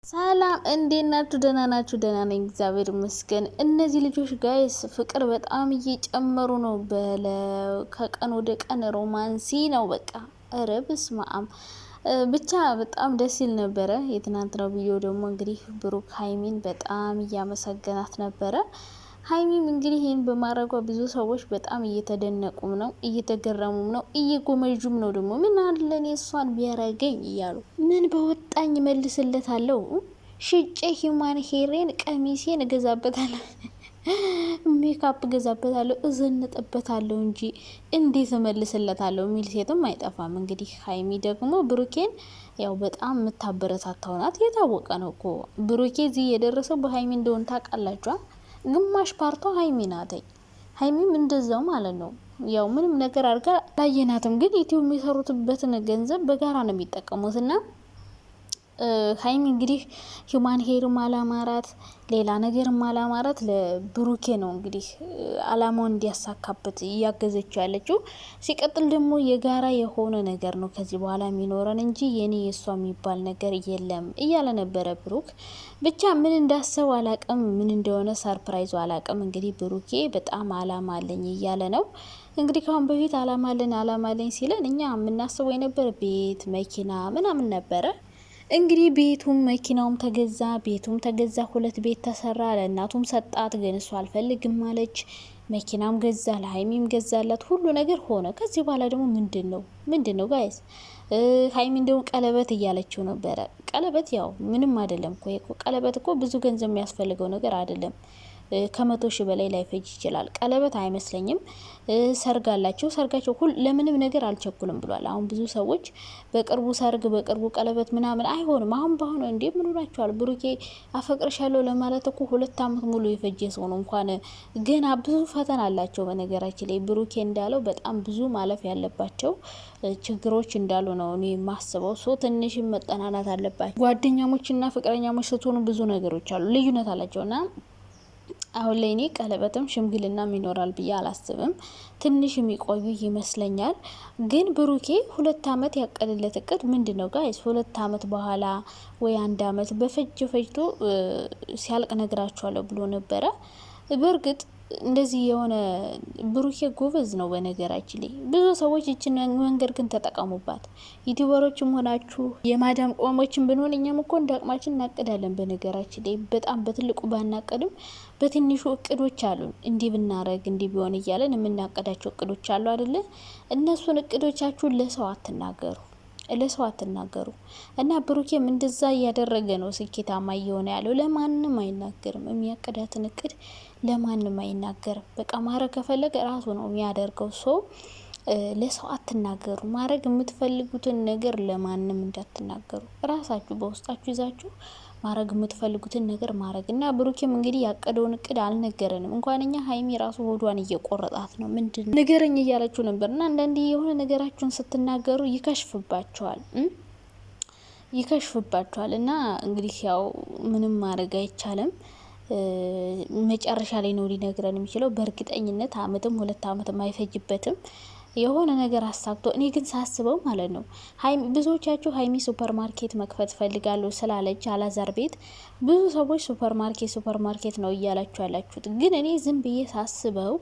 ሰላም እንዴት ናችሁ? ደህና ናችሁ? ደህና ነኝ እግዚአብሔር ይመስገን። እነዚህ ልጆች ጋይስ ፍቅር በጣም እየጨመሩ ነው። ከቀን ወደ ቀን ሮማንሲ ነው በቃ። ኧረ በስመ አብ ብቻ በጣም ደስ ይል ነበረ። የትናንትናው ቪዲዮ ደግሞ እንግዲህ ብሩክ ሀይሚን በጣም እያመሰገናት ነበረ። ሀይሚም እንግዲህ ይህን በማድረጓ ብዙ ሰዎች በጣም እየተደነቁም ነው፣ እየተገረሙም ነው፣ እየጎመዡም ነው። ደግሞ ምን አለ እኔ እሷን ቢያረገኝ እያሉ ምን በወጣኝ መልስለታለሁ፣ ሽጬ ሂማን ሄሬን ቀሚሴን እገዛበታለሁ፣ ሜካፕ እገዛበታለሁ፣ እዘንጥበታለሁ እንጂ እንዴት እመልስለታለሁ የሚል ሴትም አይጠፋም። እንግዲህ ሀይሚ ደግሞ ብሩኬን ያው በጣም የምታበረታታው ናት። የታወቀ ነው እኮ ብሩኬ እዚህ የደረሰው በሀይሚ እንደሆን ታውቃላችኋ። ግማሽ ፓርቷ ሀይሚ ናተኝ። ሀይሚም እንደዛው ማለት ነው። ያው ምንም ነገር አድርጋ ላየናትም፣ ግን ኢትዮ የሚሰሩትበትን ገንዘብ በጋራ ነው የሚጠቀሙት። እና ሀይሚ እንግዲህ ሂውማን ሄርም አላማራት፣ ሌላ ነገርም አላማራት። ለብሩኬ ነው እንግዲህ አላማውን እንዲያሳካበት እያገዘችው ያለችው። ሲቀጥል ደግሞ የጋራ የሆነ ነገር ነው ከዚህ በኋላ የሚኖረን እንጂ የኔ የእሷ የሚባል ነገር የለም እያለ ነበረ ብሩክ። ብቻ ምን እንዳሰብ አላቅም፣ ምን እንደሆነ ሰርፕራይዙ አላቅም። እንግዲህ ብሩኬ በጣም አላማ አለኝ እያለ ነው። እንግዲህ ካሁን በፊት አላማ አለኝ ሲለን እኛ የምናስበው የነበር ቤት መኪና ምናምን ነበረ። እንግዲህ ቤቱም መኪናውም ተገዛ፣ ቤቱም ተገዛ፣ 2 ቤት ተሰራ። ለእናቱም ሰጣት፣ ግን እሱ አልፈልግም አለች። መኪናም ገዛ፣ ለሀይሚም ገዛላት፣ ሁሉ ነገር ሆነ። ከዚህ በኋላ ደግሞ ምንድን ነው ጋይስ? ሀይሚ እንደው ቀለበት እያለችው ነበረ። ቀለበት ያው ምንም አይደለም እኮ ቀለበት እኮ ብዙ ገንዘብ የሚያስፈልገው ነገር አይደለም። ከ100,000 በላይ ላይፈጅ ይችላል። ቀለበት አይመስለኝም። ሰርግ አላቸው። ሰርጋቸው ለምንም ነገር አልቸኩልም ብሏል። አሁን ብዙ ሰዎች በቅርቡ ሰርግ፣ በቅርቡ ቀለበት ምናምን አይሆንም። አሁን በአሁኑ እንዴ ምን ሆናችኋል? ብሩኬ አፈቅርሻለሁ ለማለት እኮ 2 አመት ሙሉ የፈጀ ሰው ነው። እንኳን ገና ብዙ ፈተና አላቸው። በነገራችን ላይ ብሩኬ እንዳለው በጣም ብዙ ማለፍ ያለባቸው ችግሮች እንዳሉ ነው እኔ የማስበው። ትንሽም መጠናናት አለባቸው። ጓደኛሞችና ፍቅረኛሞች ስትሆኑ ብዙ ነገሮች አሉ፣ ልዩነት አላቸውና አሁን ላይ እኔ ቀለበትም ሽምግልናም ይኖራል ብዬ አላስብም። ትንሽ የሚቆዩ ይመስለኛል። ግን ብሩኬ 2 አመት ያቀደለት እቅድ ምንድነው ጋይስ? 2 አመት በኋላ ወይ 1 አመት ፈጅቶ ሲያልቅ ነግራቸዋለሁ ብሎ ነበረ። በእርግጥ እንደዚህ የሆነ ብሩኬ ጎበዝ ነው። በነገራችን ላይ ብዙ ሰዎች ይችን መንገድ ግን ተጠቀሙባት። ዩቲዩበሮችም ሆናችሁ የማዳም ቆሞችን ብንሆን እኛም እኮ እንደ አቅማችን እናቅዳለን። በነገራችን ላይ በጣም በትልቁ ባናቅድም በትንሹ እቅዶች አሉን። እንዲህ ብናረግ እንዲህ ቢሆን እያለን የምናቀዳቸው እቅዶች አሉ አይደለ? እነሱን እቅዶቻችሁን ለሰው አትናገሩ። እና ብሩኬም እንደዛ እያደረገ ነው ስኬታማ እየሆነ ያለው። ለማንም አይናገርም። የሚያቅዳትን እቅድ ለማንም አይናገርም። በቃ ማድረግ ከፈለገ ራሱ ነው የሚያደርገው። ለሰው አትናገሩ። ማድረግ የምትፈልጉትን ነገር ለማንም እንዳትናገሩ። ራሳችሁ በውስጣችሁ ይዛችሁ ማድረግ የምትፈልጉትን ነገር ማድረግ እና ብሩኬም እንግዲህ ያቀደውን እቅድ አልነገረንም። እንኳን እኛ ሀይሚ ራሱ ሆዷን እየቆረጣት ነው። ምንድን ንገረኝ እያለችው ነበር። እና አንዳንዴ የሆነ ነገራችሁን ስትናገሩ ይከሽፍባቸዋል። እና እንግዲህ ያው ምንም ማድረግ አይቻልም። መጨረሻ ላይ ነው ሊነግረን የሚችለው። በእርግጠኝነት 1 አመትም 2 አመትም አይፈጅበትም የሆነ ነገር አሳክቶ። እኔ ግን ሳስበው ማለት ነው ብዙዎቻችሁ ሀይሚ ሱፐር ማርኬት መክፈት ፈልጋለሁ ስላለች አላዛር ቤት ብዙ ሰዎች ሱፐር ማርኬት ነው እያላችሁ ያላችሁት። ግን እኔ ዝም ብዬ ሳስበው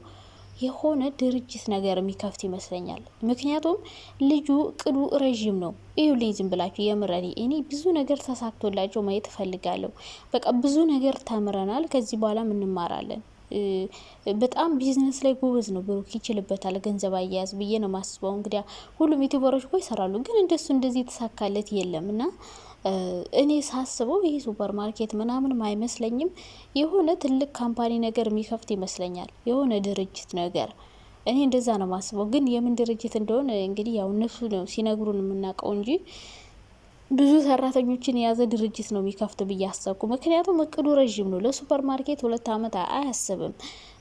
የሆነ ድርጅት ነገር የሚከፍት ይመስለኛል። ምክንያቱም ልጁ እቅዱ ረዥም ነው። ይኸውልኝ ዝም ብላችሁ የምረኔ እኔ ብዙ ነገር ተሳክቶላቸው ማየት እፈልጋለሁ። በቃ ብዙ ነገር ተምረናል። ከዚህ በኋላ እንማራለን። በጣም ቢዝነስ ላይ ጎበዝ ነው ብሩክ፣ ይችልበታል። ገንዘብ አያያዝ ብዬ ነው ማስበው። እንግዲያ ሁሉም ዩቲዩበሮች እኮ ይሰራሉ፣ ግን እንደዚህ የተሳካለት የለም። እና እኔ ሳስበው ይሄ ሱፐር ማርኬት ምናምን አይመስለኝም። የሆነ ትልቅ ካምፓኒ ነገር የሚከፍት ይመስለኛል። የሆነ ድርጅት ነገር፣ እኔ እንደዛ ነው ማስበው። ግን የምን ድርጅት እንደሆነ እንግዲህ ያው እነሱ ነው ሲነግሩን የምናውቀው እንጂ ብዙ ሰራተኞችን የያዘ ድርጅት ነው የሚከፍት ብዬ አሰብኩ። ምክንያቱም እቅዱ ረዥም ነው። ለሱፐር ማርኬት 2 አመት አያስብም።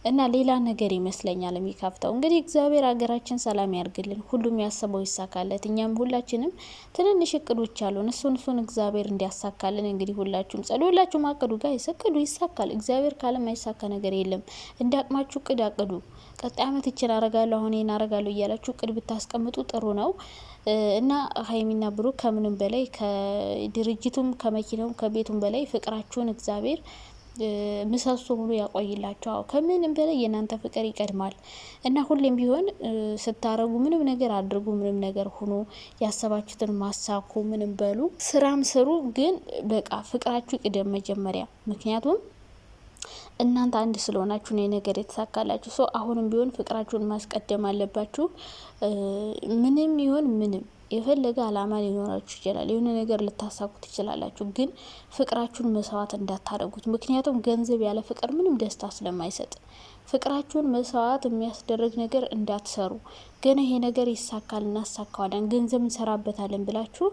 እና ሌላ ነገር ይመስለኛል የሚከፍተው። እንግዲህ እግዚአብሔር ሀገራችን ሰላም ያርግልን፣ ሁሉም ያሰበው ይሳካለት። እኛም ሁላችንም ትንንሽ እቅዶች አሉን፣ እሱን እግዚአብሔር እንዲያሳካልን እንግዲህ ሁላችሁም ጸልዩ፣ ሁላችሁም አቅዱ። ጋይስ እቅዱ፣ ይሳካል። እግዚአብሔር ካለ ማይሳካ ነገር የለም። እንደ አቅማችሁ እቅድ አቅዱ። ቀጣይ አመት ይችን አረጋለሁ፣ አሁን ይሄን አረጋለሁ እያላችሁ እቅድ ብታስቀምጡ ጥሩ ነው። እና ሀይሚና ብሩክ ከምንም በላይ ከድርጅቱም ከመኪናውም ከቤቱም በላይ ፍቅራችሁን እግዚአብሔር ምሰሶ ሆኖ ያቆይላቸው። ከምንም በላይ የእናንተ ፍቅር ይቀድማል እና ሁሌም ቢሆን ስታረጉ ምንም ነገር አድርጉ፣ ምንም ነገር ሁኑ፣ ያሰባችሁትን ማሳኩ፣ ምንም በሉ፣ ስራም ስሩ፣ ግን በቃ ፍቅራችሁ ይቅደም መጀመሪያ። ምክንያቱም እናንተ አንድ ስለሆናችሁ ነው ነገር የተሳካላችሁ። ሰው አሁንም ቢሆን ፍቅራችሁን ማስቀደም አለባችሁ። ምንም ይሁን ምንም የፈለገ አላማ ሊኖራችሁ ይችላል። የሆነ ነገር ልታሳኩ ትችላላችሁ፣ ግን ፍቅራችሁን መስዋዕት እንዳታደርጉት። ምክንያቱም ገንዘብ ያለ ፍቅር ምንም ደስታ ስለማይሰጥ ፍቅራችሁን መስዋዕት የሚያስደርግ ነገር እንዳትሰሩ። ግን ይሄ ነገር ይሳካል፣ እናሳካዋለን፣ ገንዘብ እንሰራበታለን ብላችሁ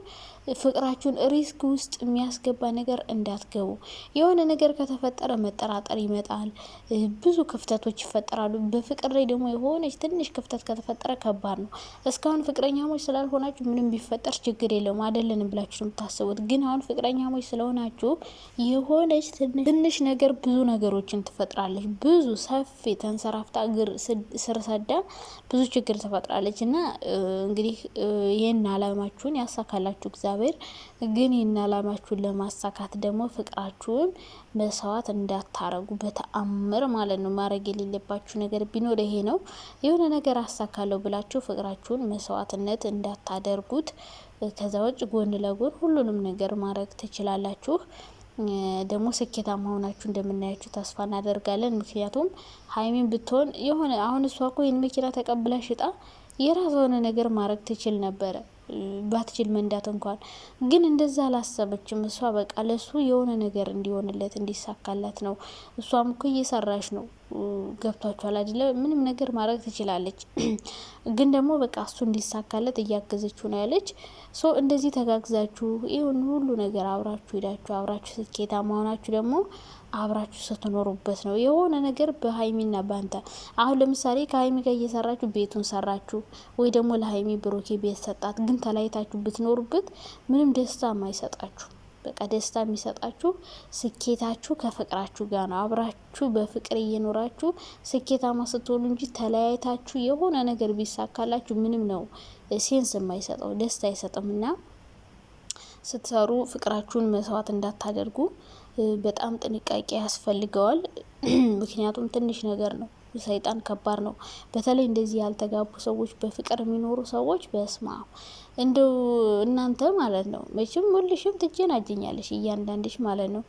ፍቅራችሁን ሪስክ ውስጥ የሚያስገባ ነገር እንዳትገቡ። የሆነ ነገር ከተፈጠረ መጠራጠር ይመጣል፣ ብዙ ክፍተቶች ይፈጠራሉ። በፍቅር ላይ ደግሞ የሆነች ትንሽ ክፍተት ከተፈጠረ ከባድ ነው። እስካሁን ፍቅረኛሞች ስላልሆናችሁ ምንም ቢፈጠር ችግር የለውም አይደለንም ብላችሁ ነው የምታስቡት። ግን አሁን ፍቅረኛሞች ስለሆናችሁ የሆነች ትንሽ ነገር ብዙ ነገሮችን ትፈጥራለች። ብዙ ሰፊ ተንሰራፍታ እግር ስር ሰዳ ብዙ ችግር ትፈጥራለች። እና እንግዲህ ይህን አላማችሁን ያሳካላችሁ እግዚአብሔር። ግን ይህን አላማችሁን ለማሳካት ደግሞ ፍቅራችሁን መስዋዕት እንዳታረጉ በተአምር ማለት ነው። ማድረግ የሌለባችሁ ነገር ቢኖር ይሄ ነው። የሆነ ነገር አሳካለሁ ብላችሁ ፍቅራችሁን መስዋዕትነት እንዳታደርጉት። ከዛ ውጭ ጎን ለጎን ሁሉንም ነገር ማድረግ ትችላላችሁ። ደግሞ ስኬታማ ሆናችሁ እንደምናያችሁ ተስፋ እናደርጋለን። ምክንያቱም ሀይሚን ብትሆን የሆነ አሁን እሷ እኮ ይህን መኪና ተቀብላ ሽጣ የራሷ የሆነ ነገር ማድረግ ትችል ነበረ፣ ባትችል መንዳት እንኳን። ግን እንደዛ አላሰበችም። እሷ በቃ ለሱ የሆነ ነገር እንዲሆንለት እንዲሳካላት ነው። እሷም እኮ እየሰራች ነው። ገብቷችኋል አይደለ? ምንም ነገር ማድረግ ትችላለች። ግን ደግሞ በቃ እሱ እንዲሳካለት እያገዘችው ነው ያለች። ሶ እንደዚህ ተጋግዛችሁ ይሁን ሁሉ ነገር አብራችሁ ሄዳችሁ አብራችሁ ስኬታማ ሆናችሁ ደግሞ አብራችሁ ስትኖሩበት ነው የሆነ ነገር በሀይሚና ባንተ። አሁን ለምሳሌ ከሀይሚ ጋር እየሰራችሁ ቤቱን ሰራችሁ ወይ ደግሞ ለሀይሚ ብሩኬ ቤት ሰጣት፣ ግን ተለያይታችሁ ብትኖሩበት ምንም ደስታ የማይሰጣችሁ። በቃ ደስታ የሚሰጣችሁ ስኬታችሁ ከፍቅራችሁ ጋር ነው። አብራችሁ በፍቅር እየኖራችሁ ስኬታማ ስትሆኑ እንጂ ተለያይታችሁ የሆነ ነገር ቢሳካላችሁ ምንም ነው ሴንስ የማይሰጠው፣ ደስታ አይሰጥም። እና ስትሰሩ ፍቅራችሁን መስዋዕት እንዳታደርጉ በጣም ጥንቃቄ ያስፈልገዋል። ምክንያቱም ትንሽ ነገር ነው፣ ሰይጣን ከባድ ነው። በተለይ እንደዚህ ያልተጋቡ ሰዎች፣ በፍቅር የሚኖሩ ሰዎች በስማ እንደው እናንተ ማለት ነው መቼም ሁልሽም ትጀናጀኛለሽ እያንዳንድሽ ማለት ነው።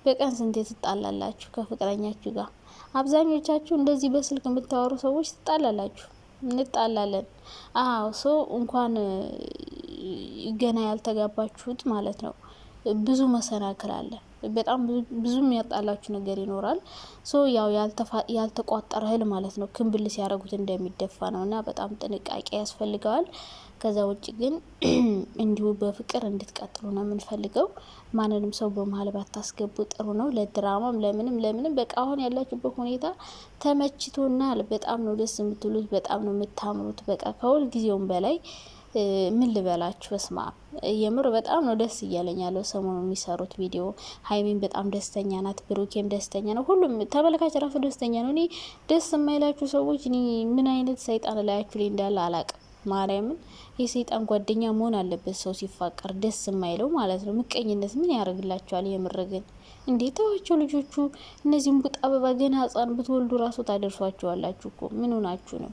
በቀን ስንቴ ትጣላላችሁ ከፍቅረኛችሁ ጋር? አብዛኞቻችሁ እንደዚህ በስልክ የምታወሩ ሰዎች ትጣላላችሁ። እንጣላለን። አዎ ሰው እንኳን ገና ያልተጋባችሁት ማለት ነው ብዙ መሰናክል አለ። በጣም ብዙ የሚያጣላችሁ ነገር ይኖራል። ሶ ያው ያልተቋጠረ እህል ማለት ነው ክንብል ሲያደርጉት እንደሚደፋ ነው። እና በጣም ጥንቃቄ ያስፈልገዋል። ከዛ ውጭ ግን እንዲሁ በፍቅር እንድትቀጥሉ ነው የምንፈልገው። ማንንም ሰው በመሀል ባታስገቡ ጥሩ ነው። ለድራማም ለምንም በቃ አሁን ያላችሁበት ሁኔታ ተመችቶናል። በጣም ነው ደስ የምትሉት፣ በጣም ነው የምታምሩት። በቃ ከሁል ጊዜውም በላይ ምን ልበላችሁ፣ በስማ የምር በጣም ነው ደስ እያለኝ ያለው ሰሞኑ የሚሰሩት ቪዲዮ። ሀይሚን በጣም ደስተኛ ናት፣ ብሩኬም ደስተኛ ነው፣ ሁሉም ተመልካች ራሱ ደስተኛ ነው። እኔ ደስ የማይላችሁ ሰዎች እኔ ምን አይነት ሰይጣን ላያችሁ ላይ እንዳለ አላቅም። ማርያምን የሰይጣን ጓደኛ መሆን አለበት ሰው ሲፋቀር፣ ደስ የማይለው ማለት ነው። ምቀኝነት ምን ያደርግላችኋል? የምር ግን እንዴት ተዋቸው ልጆቹ። እነዚህም ቡጣ አበባ ገና ህጻን ብትወልዱ ራሱ ታደርሷቸዋላችሁ እኮ። ምን ሆናችሁ ነው?